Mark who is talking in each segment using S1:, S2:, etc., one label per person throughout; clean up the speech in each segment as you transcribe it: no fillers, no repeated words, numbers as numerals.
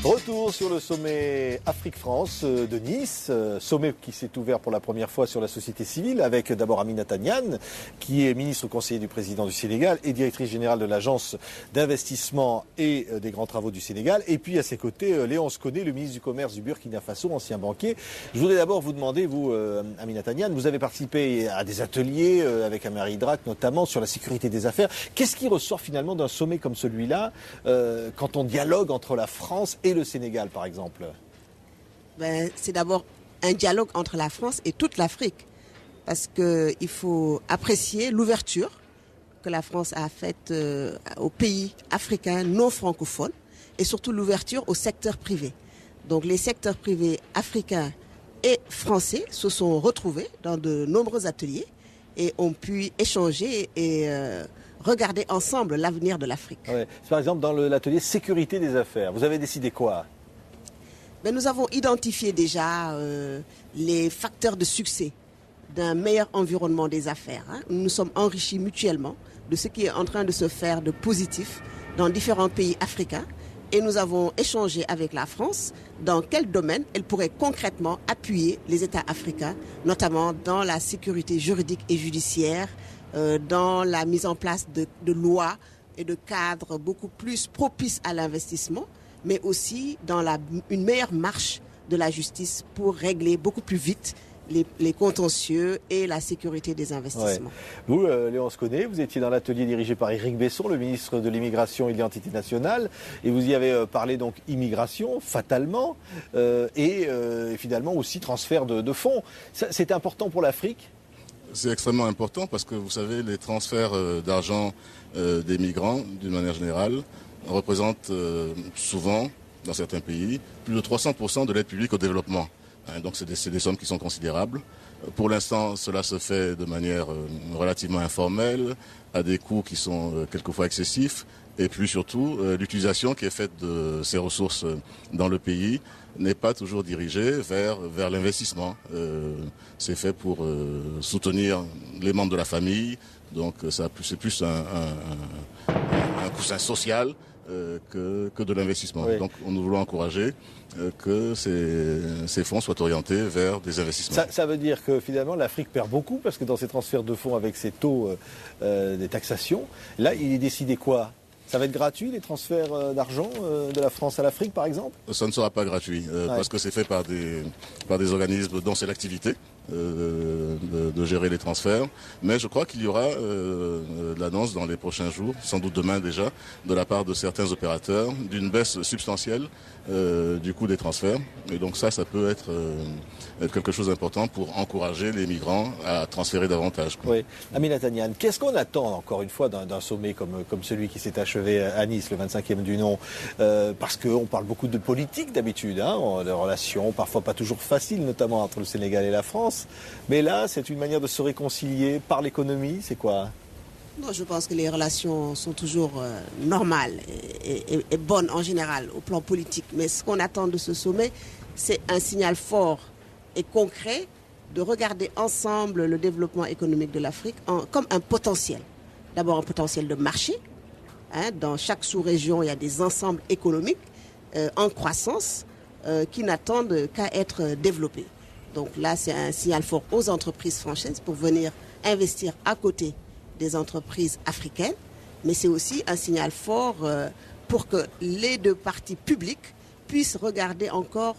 S1: Retour sur le sommet Afrique-France de Nice, sommet qui s'est ouvert pour la première fois sur la société civile avec d'abord Aminata Niane, qui est ministre conseiller du président du Sénégal et directrice générale de l'agence d'investissement et des grands travaux du Sénégal. Et puis à ses côtés, Léonce Koné, le ministre du Commerce du Burkina Faso, ancien banquier. Je voudrais d'abord vous demander, vous, Aminata Niane, vous avez participé à des ateliers avec Amari Drac notamment sur la sécurité des affaires. Qu'est-ce qui ressort finalement d'un sommet comme celui-là quand on dialogue entre la France et le Sénégal, par exemple?
S2: C'est d'abord un dialogue entre la France et toute l'Afrique. Parce qu'il faut apprécier l'ouverture que la France a faite aux pays africains non francophones et surtout l'ouverture au secteur privé. Donc les secteurs privés africains et français se sont retrouvés dans de nombreux ateliers et ont pu échanger et regarder ensemble l'avenir de l'Afrique.
S1: Ouais. Par exemple, dans l'atelier sécurité des affaires, vous avez décidé quoi?
S2: Nous avons identifié déjà les facteurs de succès d'un meilleur environnement des affaires. Nous nous sommes enrichis mutuellement de ce qui est en train de se faire de positif dans différents pays africains. Et nous avons échangé avec la France dans quel domaine elle pourrait concrètement appuyer les États africains, notamment dans la sécurité juridique et judiciaire, dans la mise en place de lois et de cadres beaucoup plus propices à l'investissement, mais aussi dans une meilleure marche de la justice pour régler beaucoup plus vite les contentieux et la sécurité des investissements.
S1: Ouais. Vous, Léonce Koné, vous étiez dans l'atelier dirigé par Éric Besson, le ministre de l'Immigration et de l'Identité nationale, et vous y avez parlé donc immigration, fatalement, et finalement aussi transfert de fonds. C'est important pour l'Afrique?
S3: C'est extrêmement important parce que vous savez, les transferts d'argent des migrants, d'une manière générale, représentent souvent, dans certains pays, plus de 300% de l'aide publique au développement. Donc c'est des sommes qui sont considérables. Pour l'instant, cela se fait de manière relativement informelle, à des coûts qui sont quelquefois excessifs. Et puis surtout, l'utilisation qui est faite de ces ressources dans le pays n'est pas toujours dirigée vers l'investissement. C'est fait pour soutenir les membres de la famille. Donc c'est plus un coussin social que de l'investissement. Oui. Donc nous voulons encourager que ces fonds soient orientés vers des investissements.
S1: Ça veut dire que finalement l'Afrique perd beaucoup parce que dans ces transferts de fonds avec ces taux des taxations, là il est décidé quoi? Ça va être gratuit, les transferts d'argent de la France à l'Afrique, par exemple?
S3: Ça ne sera pas gratuit, parce que c'est fait par des organismes dont c'est l'activité de gérer les transferts. Mais je crois qu'il y aura l'annonce dans les prochains jours, sans doute demain déjà, de la part de certains opérateurs, d'une baisse substantielle du coût des transferts. Et donc ça peut être quelque chose d'important pour encourager les migrants à transférer davantage.
S1: Oui. Aminata Niane, qu'est-ce qu'on attend encore une fois d'un sommet comme celui qui s'est achevé à Nice, le 25e du nom? Parce qu'on parle beaucoup de politique d'habitude, de relations parfois pas toujours faciles, notamment entre le Sénégal et la France. Mais là, c'est une manière de se réconcilier par l'économie, c'est quoi?
S2: Non, je pense que les relations sont toujours normales et bonnes en général au plan politique. Mais ce qu'on attend de ce sommet, c'est un signal fort et concret de regarder ensemble le développement économique de l'Afrique comme un potentiel. D'abord un potentiel de marché. Dans chaque sous-région, il y a des ensembles économiques en croissance qui n'attendent qu'à être développés. Donc là, c'est un signal fort aux entreprises françaises pour venir investir à côté des entreprises africaines. Mais c'est aussi un signal fort pour que les deux parties publiques puissent regarder encore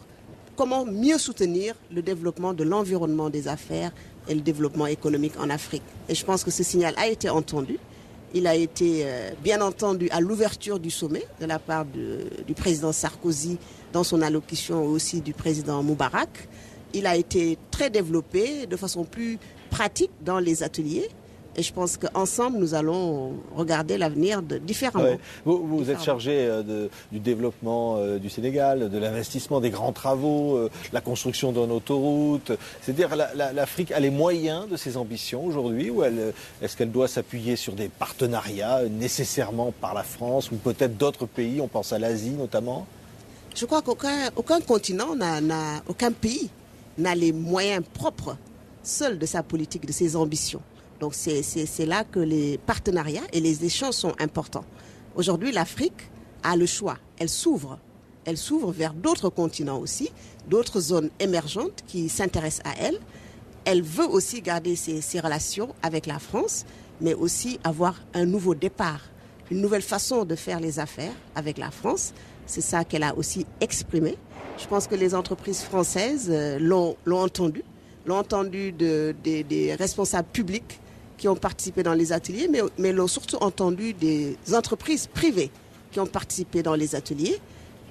S2: comment mieux soutenir le développement de l'environnement des affaires et le développement économique en Afrique. Et je pense que ce signal a été entendu. Il a été bien entendu à l'ouverture du sommet de la part du président Sarkozy dans son allocution aussi du président Moubarak. Il a été très développé de façon plus pratique dans les ateliers. Et je pense qu'ensemble, nous allons regarder l'avenir différemment.
S1: Ouais. Vous êtes chargé du développement du Sénégal, de l'investissement, des grands travaux, la construction d'une autoroute. C'est-à-dire l'Afrique a les moyens de ses ambitions aujourd'hui, ou est-ce qu'elle doit s'appuyer sur des partenariats nécessairement par la France ou peut-être d'autres pays? On pense à l'Asie notamment.
S2: Je crois qu'aucun continent aucun pays n'a les moyens propres seuls de sa politique, de ses ambitions. Donc c'est là que les partenariats et les échanges sont importants. Aujourd'hui, l'Afrique a le choix. Elle s'ouvre. elle s'ouvre vers d'autres continents aussi, d'autres zones émergentes qui s'intéressent à elle. Elle veut aussi garder ses relations avec la France, mais aussi avoir un nouveau départ, une nouvelle façon de faire les affaires avec la France. C'est ça qu'elle a aussi exprimé. Je pense que les entreprises françaises l'ont entendu des responsables publics qui ont participé dans les ateliers, mais l'ont surtout entendu des entreprises privées qui ont participé dans les ateliers.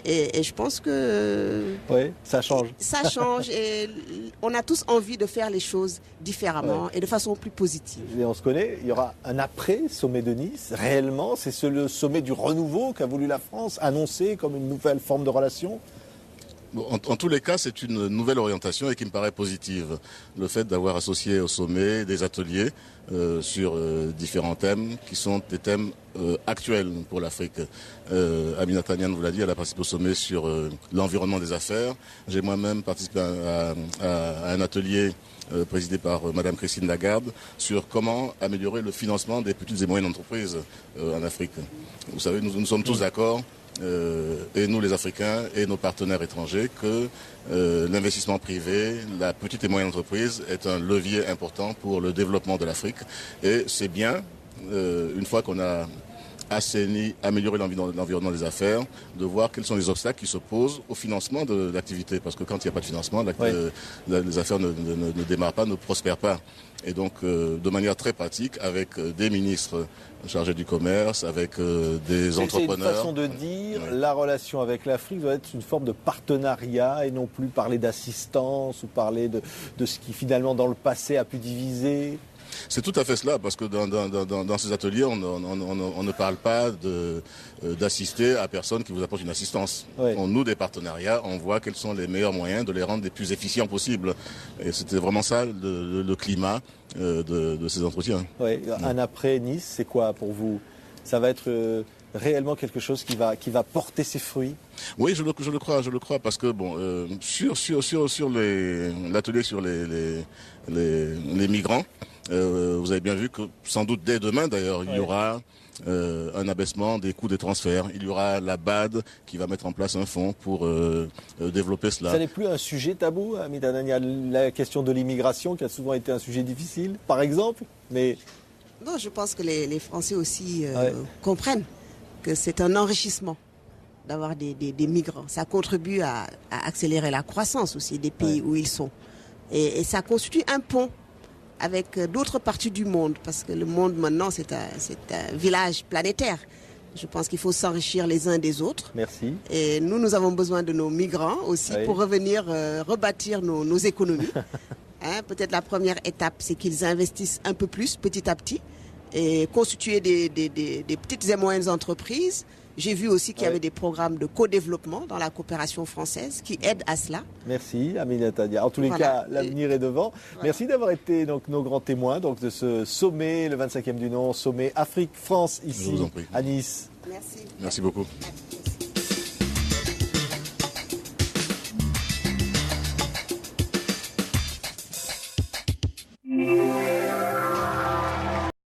S2: Et je pense que...
S1: Oui, ça change.
S2: Ça change et on a tous envie de faire les choses différemment et de façon plus positive.
S1: Et on se connaît, il y aura un après-sommet de Nice, réellement. C'est le sommet du renouveau qu'a voulu la France annoncer comme une nouvelle forme de relation.
S3: Bon, en tous les cas, c'est une nouvelle orientation et qui me paraît positive. Le fait d'avoir associé au sommet des ateliers sur différents thèmes qui sont des thèmes actuels pour l'Afrique. Aminata Niane vous l'a dit, elle a participé au sommet sur l'environnement des affaires. J'ai moi-même participé à un atelier présidé par Madame Christine Lagarde sur comment améliorer le financement des petites et moyennes entreprises en Afrique. Vous savez, nous sommes tous d'accord. Et nous les Africains et nos partenaires étrangers que l'investissement privé, la petite et moyenne entreprise est un levier important pour le développement de l'Afrique et c'est bien, une fois qu'on a améliorer l'environnement des affaires, de voir quels sont les obstacles qui s'opposent au financement de l'activité. Parce que quand il n'y a pas de financement, les affaires ne démarrent pas, ne prospèrent pas. Et donc, de manière très pratique, avec des ministres chargés du commerce, avec des entrepreneurs.
S1: C'est une façon de dire, la relation avec l'Afrique doit être une forme de partenariat et non plus parler d'assistance ou parler de ce qui finalement dans le passé a pu diviser.
S3: C'est tout à fait cela, parce que dans ces ateliers, on ne parle pas d'assister à personne qui vous apporte une assistance.
S1: Ouais.
S3: On noue des partenariats, on voit quels sont les meilleurs moyens de les rendre les plus efficients possibles. Et c'était vraiment ça le climat de ces entretiens.
S1: Ouais. Un après Nice, c'est quoi pour vous? Ça va être réellement quelque chose qui va porter ses fruits?
S3: Oui, je le crois, parce que bon, sur l'atelier sur les migrants, vous avez bien vu que sans doute dès demain d'ailleurs, il y aura un abaissement des coûts des transferts. Il y aura la BAD qui va mettre en place un fonds pour développer cela.
S1: Ça n'est plus un sujet tabou, Aminata Niane, la question de l'immigration qui a souvent été un sujet difficile, par exemple, mais...
S2: Non, je pense que les Français aussi comprennent que c'est un enrichissement d'avoir des migrants. Ça contribue à accélérer la croissance aussi des pays où ils sont. Et ça constitue un pont avec d'autres parties du monde, parce que le monde maintenant c'est un village planétaire. Je pense qu'il faut s'enrichir les uns des autres.
S1: Merci.
S2: Et nous avons besoin de nos migrants aussi pour revenir rebâtir nos économies. Peut-être la première étape, c'est qu'ils investissent un peu plus, petit à petit, et constituer des petites et moyennes entreprises. J'ai vu aussi qu'il y avait des programmes de co-développement dans la coopération française qui aident à cela.
S1: Merci, Aminata Niane. En tous les cas, l'avenir est devant. Voilà. Merci d'avoir été donc, nos grands témoins de ce sommet, le 25e du nom, sommet Afrique-France, ici à Nice.
S2: Merci.
S3: Merci beaucoup.